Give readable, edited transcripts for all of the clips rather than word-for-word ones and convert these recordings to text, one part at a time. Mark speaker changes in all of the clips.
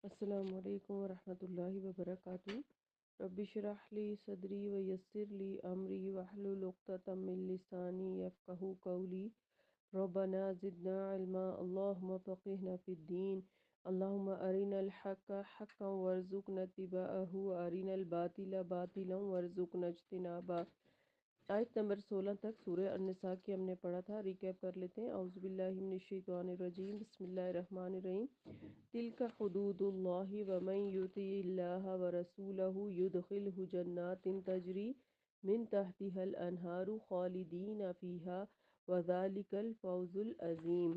Speaker 1: السلام علیکم ورحمۃ اللہ وبرکاتہ۔ رب اشرح لی صدری ویسر لی امری واحلل عقدۃ من لسانی یفقہوا قولی۔ ربنا زدنا علما، اللہم فقہنا فی الدین، اللہم ارنا الحق حقا وارزقنا اتباعہ وارنا الباطل باطلا وارزقنا اجتنابہ۔ آیت نمبر 16 تک سورہ النساء کی ہم نے پڑھا تھا، ریکیپ کر لیتے ہیں۔ اعوذ باللہ من الشیطان الرجیم، بسم اللہ الرحمن الرحیم۔ تلک حدود اللہ ومن یطع اللہ ورسولہ یدخلہ جنات تجری من تحتها الانہار خالدین فیہا وذالک الفوز العظیم۔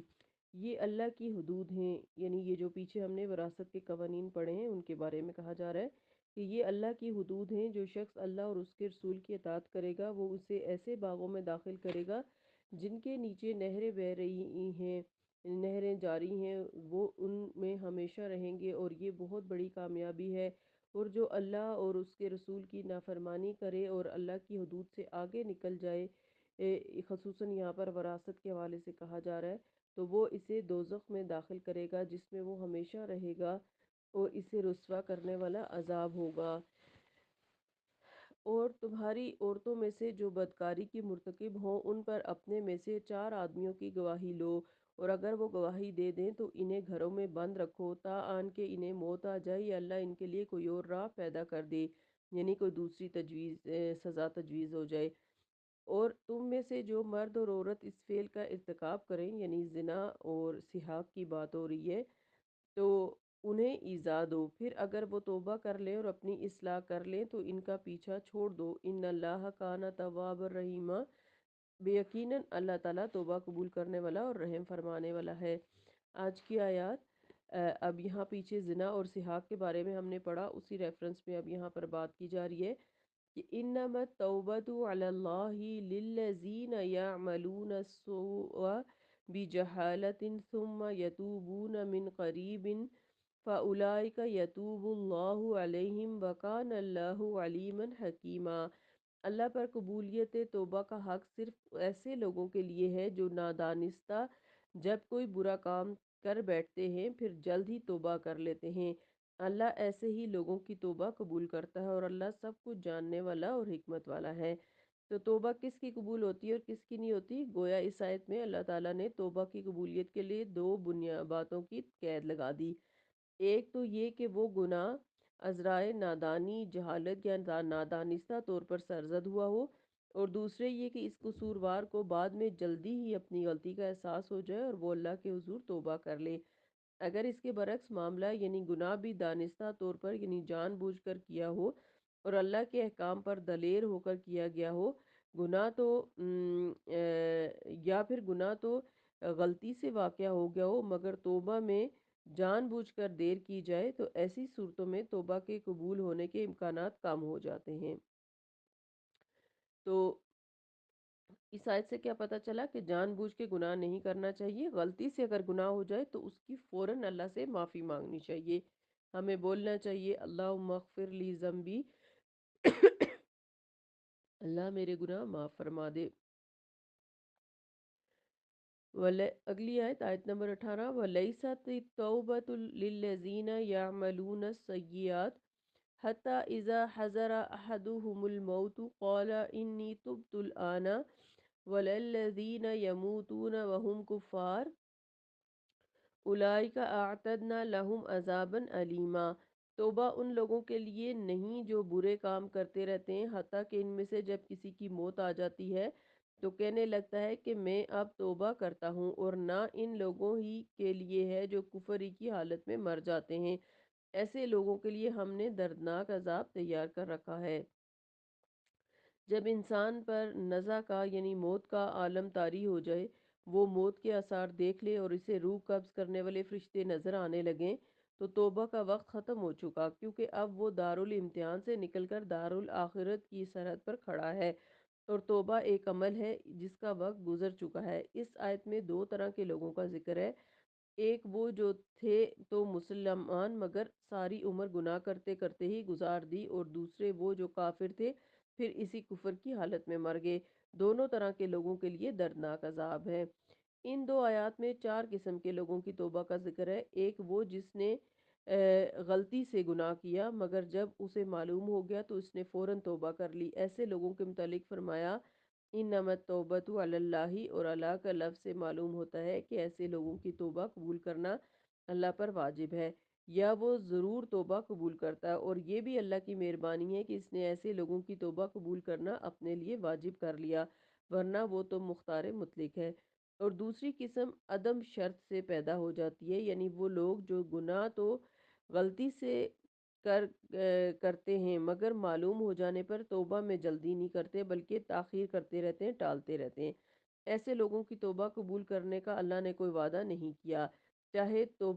Speaker 1: یہ اللہ کی حدود ہیں، یعنی یہ جو پیچھے ہم نے وراثت کے قوانین پڑھے ہیں ان کے بارے میں کہا جا رہا ہے کہ یہ اللہ کی حدود ہیں۔ جو شخص اللہ اور اس کے رسول کی اطاعت کرے گا وہ اسے ایسے باغوں میں داخل کرے گا جن کے نیچے نہریں بہہ رہی ہیں، نہریں جاری ہیں، وہ ان میں ہمیشہ رہیں گے، اور یہ بہت بڑی کامیابی ہے۔ اور جو اللہ اور اس کے رسول کی نافرمانی کرے اور اللہ کی حدود سے آگے نکل جائے، خصوصاً یہاں پر وراثت کے حوالے سے کہا جا رہا ہے، تو وہ اسے دوزخ میں داخل کرے گا جس میں وہ ہمیشہ رہے گا اور اسے رسوا کرنے والا عذاب ہوگا۔ اور تمہاری عورتوں میں سے جو بدکاری کی مرتکب ہوں ان پر اپنے میں سے 4 آدمیوں کی گواہی لو، اور اگر وہ گواہی دے دیں تو انہیں گھروں میں بند رکھو تا آن کے انہیں موت آ جائے یا اللہ ان کے لیے کوئی اور راہ پیدا کر دے، یعنی کوئی دوسری سزا تجویز ہو جائے۔ اور تم میں سے جو مرد اور عورت اس فعل کا ارتکاب کریں، یعنی زنا اور سحاق کی بات ہو رہی ہے، تو انہیں ایذا دو، پھر اگر وہ توبہ کر لیں اور اپنی اصلاح کر لیں تو ان کا پیچھا چھوڑ دو۔ ان اللہ کان تواب الرحیم، بے یقیناً اللہ تعالیٰ توبہ قبول کرنے والا اور رحم فرمانے والا ہے۔ آج کی آیات، اب یہاں پیچھے زنا اور سحاق کے بارے میں ہم نے پڑھا، اسی ریفرنس میں اب یہاں پر بات کی جا رہی ہے کہ انما التوبۃ علی اللہ للذین یعملون السوء بجہالۃ ثم یتوبون من قریب فاولئک یتوب اللہ علیہم وکان اللہ علیما حکیما۔ اللہ پر قبولیت توبہ کا حق صرف ایسے لوگوں کے لیے ہے جو نادانستہ جب کوئی برا کام کر بیٹھتے ہیں پھر جلد ہی توبہ کر لیتے ہیں۔ اللہ ایسے ہی لوگوں کی توبہ قبول کرتا ہے، اور اللہ سب کچھ جاننے والا اور حکمت والا ہے۔ تو توبہ کس کی قبول ہوتی ہے اور کس کی نہیں ہوتی؟ گویا اس آیت میں اللہ تعالیٰ نے توبہ کی قبولیت کے لیے 2 باتوں کی قید لگا دی۔ ایک تو یہ کہ وہ گناہ عذرائے نادانی، جہالت یا نادانستہ طور پر سرزد ہوا ہو، اور دوسرے یہ کہ اس قصوروار کو بعد میں جلدی ہی اپنی غلطی کا احساس ہو جائے اور وہ اللہ کے حضور توبہ کر لے۔ اگر اس کے برعکس معاملہ، یعنی گناہ بھی دانستہ طور پر یعنی جان بوجھ کر کیا ہو اور اللہ کے احکام پر دلیر ہو کر کیا گیا ہو، گناہ تو یا پھر گناہ تو غلطی سے واقع ہو گیا ہو مگر توبہ میں جان بوجھ کر دیر کی جائے، تو ایسی صورتوں میں توبہ کے قبول ہونے کے امکانات کم ہو جاتے ہیں۔ تو اس آیت سے کیا پتہ چلا کہ جان بوجھ کے گناہ نہیں کرنا چاہیے، غلطی سے اگر گناہ ہو جائے تو اس کی فوراً اللہ سے معافی مانگنی چاہیے۔ ہمیں بولنا چاہیے اللہم اغفر لی ذنبی، اللہ میرے گناہ معاف فرما دے۔ اگلی آیت، آیت نمبر 18، وَلَيْسَتِ التَّوْبَةُ لِلَّذِينَ يَعْمَلُونَ السَّيِّئَاتِ حَتَّى إِذَا حَضَرَ أَحَدَهُمُ الْمَوْتُ قَالَ إِنِّي تُبْتُ الْآنَ وَلَا الَّذِينَ يَمُوتُونَ وَهُمْ كُفَّارٌ اولئک اعتدنا لہم عذابا علیما۔ توبہ ان لوگوں کے لیے نہیں جو برے کام کرتے رہتے ہیں، حتیٰ کہ ان میں سے جب کسی کی موت آ جاتی ہے تو کہنے لگتا ہے کہ میں اب توبہ کرتا ہوں، اور نہ ان لوگوں ہی کے لیے ہے جو کفر ہی کی حالت میں مر جاتے ہیں۔ ایسے لوگوں کے لیے ہم نے دردناک عذاب تیار کر رکھا ہے۔ جب انسان پر نزع کا یعنی موت کا عالم طاری ہو جائے، وہ موت کے آثار دیکھ لے اور اسے روح قبض کرنے والے فرشتے نظر آنے لگیں، تو توبہ کا وقت ختم ہو چکا، کیونکہ اب وہ دارالامتحان سے نکل کر دارالآخرت کی سرحد پر کھڑا ہے، اور توبہ ایک عمل ہے جس کا وقت گزر چکا ہے۔ اس آیت میں 2 طرح کے لوگوں کا ذکر ہے۔ ایک وہ جو تھے تو مسلمان مگر ساری عمر گناہ کرتے کرتے ہی گزار دی، اور دوسرے وہ جو کافر تھے پھر اسی کفر کی حالت میں مر گئے۔ دونوں طرح کے لوگوں کے لیے دردناک عذاب ہے۔ ان 2 آیات میں 4 قسم کے لوگوں کی توبہ کا ذکر ہے۔ ایک وہ جس نے غلطی سے گناہ کیا، مگر جب اسے معلوم ہو گیا تو اس نے فوراً توبہ کر لی۔ ایسے لوگوں کے متعلق فرمایا انما التوبۃ علی اللہ، اور اللہ کا لفظ سے معلوم ہوتا ہے کہ ایسے لوگوں کی توبہ قبول کرنا اللہ پر واجب ہے، یا وہ ضرور توبہ قبول کرتا ہے، اور یہ بھی اللہ کی مہربانی ہے کہ اس نے ایسے لوگوں کی توبہ قبول کرنا اپنے لیے واجب کر لیا، ورنہ وہ تو مختار مطلق ہے۔ اور دوسری قسم عدم شرط سے پیدا ہو جاتی ہے، یعنی وہ لوگ جو گناہ تو غلطی سے کرتے ہیں، مگر معلوم ہو جانے پر توبہ میں جلدی نہیں کرتے بلکہ تاخیر کرتے رہتے ہیں، ٹالتے رہتے ہیں۔ ایسے لوگوں کی توبہ قبول کرنے کا اللہ نے کوئی وعدہ نہیں کیا، چاہے تو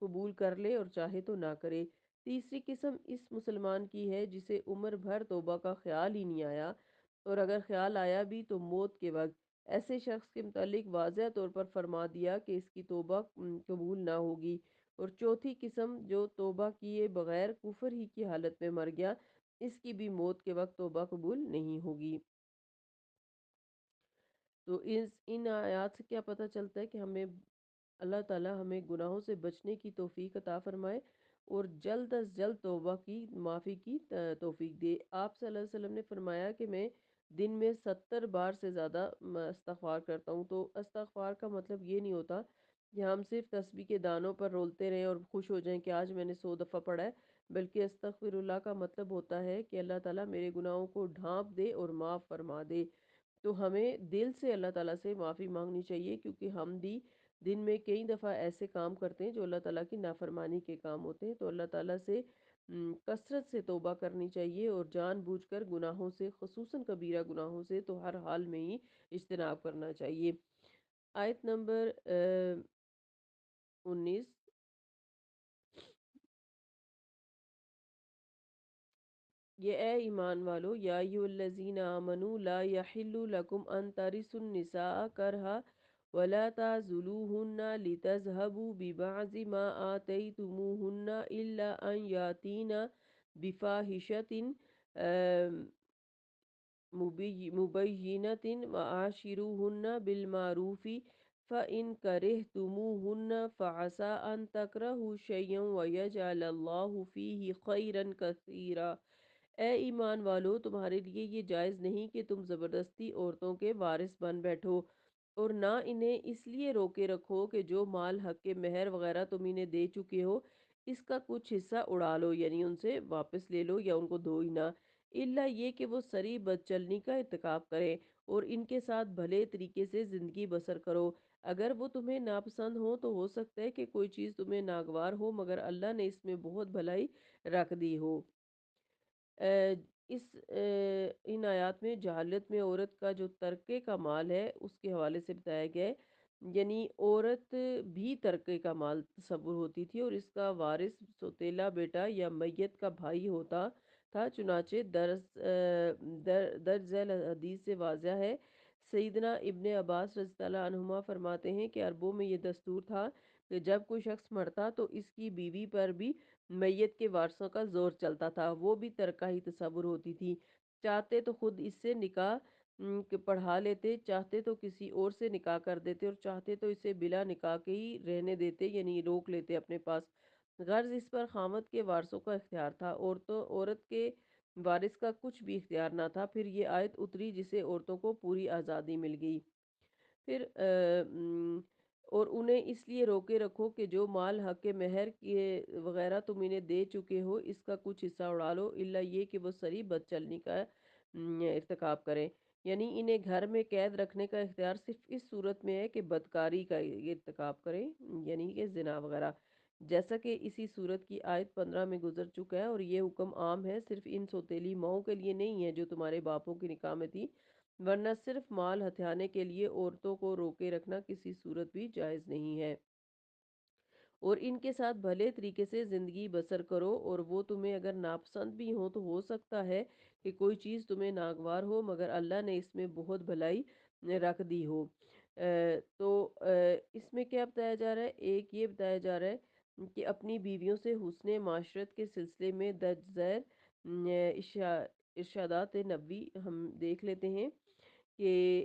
Speaker 1: قبول کر لے اور چاہے تو نہ کرے۔ تیسری قسم اس مسلمان کی ہے جسے عمر بھر توبہ کا خیال ہی نہیں آیا، اور اگر خیال آیا بھی تو موت کے وقت۔ ایسے شخص کے متعلق واضح طور پر فرما دیا کہ اس کی توبہ قبول نہ ہوگی۔ اور چوتھی قسم جو توبہ کیے بغیر کفر ہی کی حالت میں مر گیا، اس کی بھی موت کے وقت توبہ قبول نہیں ہوگی۔ تو ان آیات سے کیا پتہ چلتا ہے کہ ہمیں اللہ تعالی ہمیں گناہوں سے بچنے کی توفیق عطا فرمائے، اور جلد از جلد توبہ کی معافی کی توفیق دے۔ آپ صلی اللہ علیہ وسلم نے فرمایا کہ میں دن میں 70 بار سے زیادہ استغفار کرتا ہوں۔ تو استغفار کا مطلب یہ نہیں ہوتا کہ ہم صرف تسبیح کے دانوں پر رولتے رہیں اور خوش ہو جائیں کہ آج میں نے 100 دفعہ پڑھا ہے، بلکہ استغفر اللہ کا مطلب ہوتا ہے کہ اللہ تعالیٰ میرے گناہوں کو ڈھانپ دے اور معاف فرما دے۔ تو ہمیں دل سے اللہ تعالیٰ سے معافی مانگنی چاہیے، کیونکہ ہم بھی دن میں کئی دفعہ ایسے کام کرتے ہیں جو اللہ تعالیٰ کی نافرمانی کے کام ہوتے ہیں۔ تو اللہ تعالیٰ سے کثرت سے توبہ کرنی چاہیے، اور جان بوجھ کر گناہوں سے، خصوصاً کبیرہ گناہوں سے تو ہر حال میں ہی اجتناب کرنا چاہیے۔ آیت نمبر 19۔ یہ اے ایمان والو، یا ایھا الذین آمنوا لا یحل لکم ان ترثوا النساء کرہا ولا تعضلوہن لتذہبوا ببعض ما آتیتموہن الا ان یاتین بفاحشۃ مبینۃ وعاشروہن بالمعروف فإن کرہتموہن فعسى ان تکرہوا شیئا ویجعل اللہ فیہ خیرا کثیرا۔ اے ایمان والو، تمہارے لیے یہ جائز نہیں کہ تم زبردستی عورتوں کے وارث بن بیٹھو، اور نہ انہیں اس لیے روکے رکھو کہ جو مال حق کے مہر وغیرہ تم انہیں دے چکے ہو اس کا کچھ حصہ اڑا لو، یعنی ان سے واپس لے لو یا ان کو دو ہی نہ، الا یہ کہ وہ سری بد چلنی کا ارتکاب کریں اور ان کے ساتھ بھلے طریقے سے زندگی بسر کرو۔ اگر وہ تمہیں ناپسند ہو تو ہو سکتا ہے کہ کوئی چیز تمہیں ناگوار ہو، مگر اللہ نے اس میں بہت بھلائی رکھ دی ہو۔ اے، اس ان آیات میں جہالت میں عورت کا جو ترکے کا مال ہے اس کے حوالے سے بتایا گیا ہے، یعنی عورت بھی ترکے کا مال تصور ہوتی تھی اور اس کا وارث سوتیلا بیٹا یا میت کا بھائی ہوتا تھا، چنانچہ درج ذیل حدیث سے واضح ہے۔ سیدنا ابن عباس رضی اللہ عنہما فرماتے ہیں کہ عربوں میں یہ دستور تھا کہ جب کوئی شخص مرتا تو اس کی بیوی پر بھی میت کے وارثوں کا زور چلتا تھا، وہ بھی ترکہ ہی تصور ہوتی تھی، چاہتے تو خود اس سے نکاح پڑھا لیتے، چاہتے تو کسی اور سے نکاح کر دیتے، اور چاہتے تو اسے بلا نکاح کے ہی رہنے دیتے، یعنی روک لیتے اپنے پاس۔ غرض اس پر خامد کے وارثوں کا اختیار تھا، عورت کے وارث کا کچھ بھی اختیار نہ تھا۔ پھر یہ آیت اتری جسے عورتوں کو پوری آزادی مل گئی۔ پھر اور انہیں اس لیے روکے رکھو کہ جو مال حق مہر کے وغیرہ تم انہیں دے چکے ہو اس کا کچھ حصہ اڑا لو، الا یہ کہ وہ سری بد چلنی کا ارتکاب کریں، یعنی انہیں گھر میں قید رکھنے کا اختیار صرف اس صورت میں ہے کہ بدکاری کا ارتکاب کریں، یعنی کہ زنا وغیرہ، جیسا کہ اسی صورت کی آیت 15 میں گزر چکا ہے۔ اور یہ حکم عام ہے، صرف ان سوتیلی ماؤں کے لیے نہیں ہے جو تمہارے باپوں کی نکاح میں تھی، ورنہ صرف مال ہتھیانے کے لیے عورتوں کو روکے رکھنا کسی صورت بھی جائز نہیں ہے، اور ان کے ساتھ بھلے طریقے سے زندگی بسر کرو، اور وہ تمہیں اگر ناپسند بھی ہو تو ہو سکتا ہے کہ کوئی چیز تمہیں ناگوار ہو، مگر اللہ نے اس میں بہت بھلائی رکھ دی ہو۔ تو اس میں کیا بتایا جا رہا ہے؟ ایک یہ بتایا جا رہا ہے کہ اپنی بیویوں سے حسن معاشرت کے سلسلے میں درج ذیل ارشادات نبوی ہم دیکھ لیتے ہیں کہ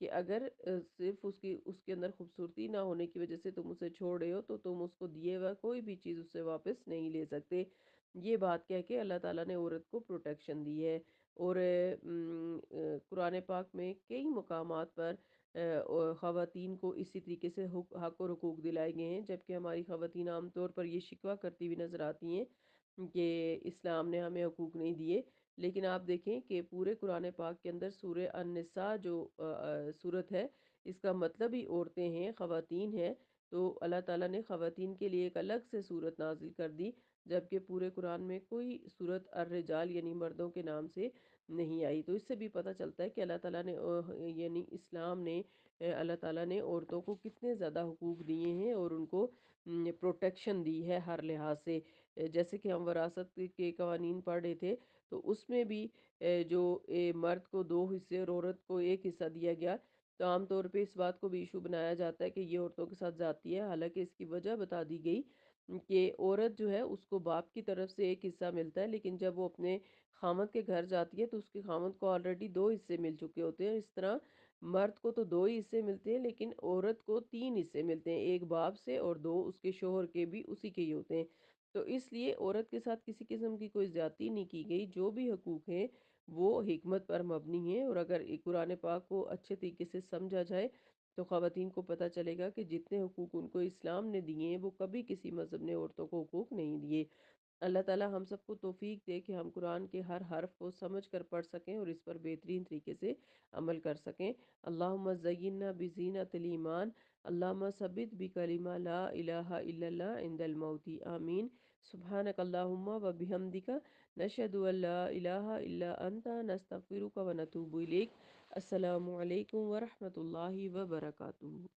Speaker 1: کہ اگر صرف اس کے اندر خوبصورتی نہ ہونے کی وجہ سے تم اسے چھوڑ رہے ہو تو تم اس کو دیے ہوا کوئی بھی چیز اس سے واپس نہیں لے سکتے۔ یہ بات کہہ کے اللہ تعالیٰ نے عورت کو پروٹیکشن دی ہے۔ اور قرآن پاک میں کئی مقامات پر اور خواتین کو اسی طریقے سے حق و حقوق دلائے گئے ہیں، جبکہ ہماری خواتین عام طور پر یہ شکوہ کرتی ہوئی نظر آتی ہیں کہ اسلام نے ہمیں حقوق نہیں دیے۔ لیکن آپ دیکھیں کہ پورے قرآن پاک کے اندر سورہ النساء جو صورت ہے، اس کا مطلب ہی عورتیں ہیں، خواتین ہیں۔ تو اللہ تعالیٰ نے خواتین کے لیے ایک الگ سے صورت نازل کر دی، جبکہ پورے قرآن میں کوئی صورت الرجال یعنی مردوں کے نام سے نہیں آئی۔ تو اس سے بھی پتہ چلتا ہے کہ اللہ تعالیٰ نے یعنی اسلام نے اللہ تعالیٰ نے عورتوں کو کتنے زیادہ حقوق دیے ہیں اور ان کو پروٹیکشن دی ہے ہر لحاظ سے۔ جیسے کہ ہم وراثت کے قوانین پڑھ رہے تھے، تو اس میں بھی جو مرد کو 2 حصے اور عورت کو 1 حصہ دیا گیا۔ تو عام طور پہ اس بات کو بھی ایشو بنایا جاتا ہے کہ یہ عورتوں کے ساتھ زیادتی ہے، حالانکہ اس کی وجہ بتا دی گئی کہ عورت جو ہے اس کو باپ کی طرف سے 1 حصہ ملتا ہے، لیکن جب وہ اپنے خامد کے گھر جاتی ہے تو اس کے خامد کو آلریڈی 2 حصے مل چکے ہوتے ہیں۔ اس طرح مرد کو تو 2 ہی حصے ملتے ہیں، لیکن عورت کو 3 حصے ملتے ہیں، ایک باپ سے اور 2 اس کے شوہر کے بھی اسی کے ہی ہوتے ہیں۔ تو اس لیے عورت کے ساتھ کسی قسم کی کوئی زیادتی نہیں کی گئی، جو بھی حقوق ہیں وہ حکمت پر مبنی ہیں۔ اور اگر قرآن پاک کو اچھے طریقے سے سمجھا جائے تو خواتین کو پتہ چلے گا کہ جتنے حقوق ان کو اسلام نے دیے ہیں وہ کبھی کسی مذہب نے عورتوں کو حقوق نہیں دیے۔ اللہ تعالیٰ ہم سب کو توفیق دے کہ ہم قرآن کے ہر حرف کو سمجھ کر پڑھ سکیں اور اس پر بہترین طریقے سے عمل کر سکیں۔ اللہم زیننا بزینت الایمان، اللہم ثبت بکلمہ لا الہ الا اللہ عند الموت، آمین۔ سبحانک اللہم و بحمدک، نشہد ان لا الہ الا انت، نستغفرک و نتوب الیک۔ السلام علیکم ورحمۃ اللہ وبرکاتہ۔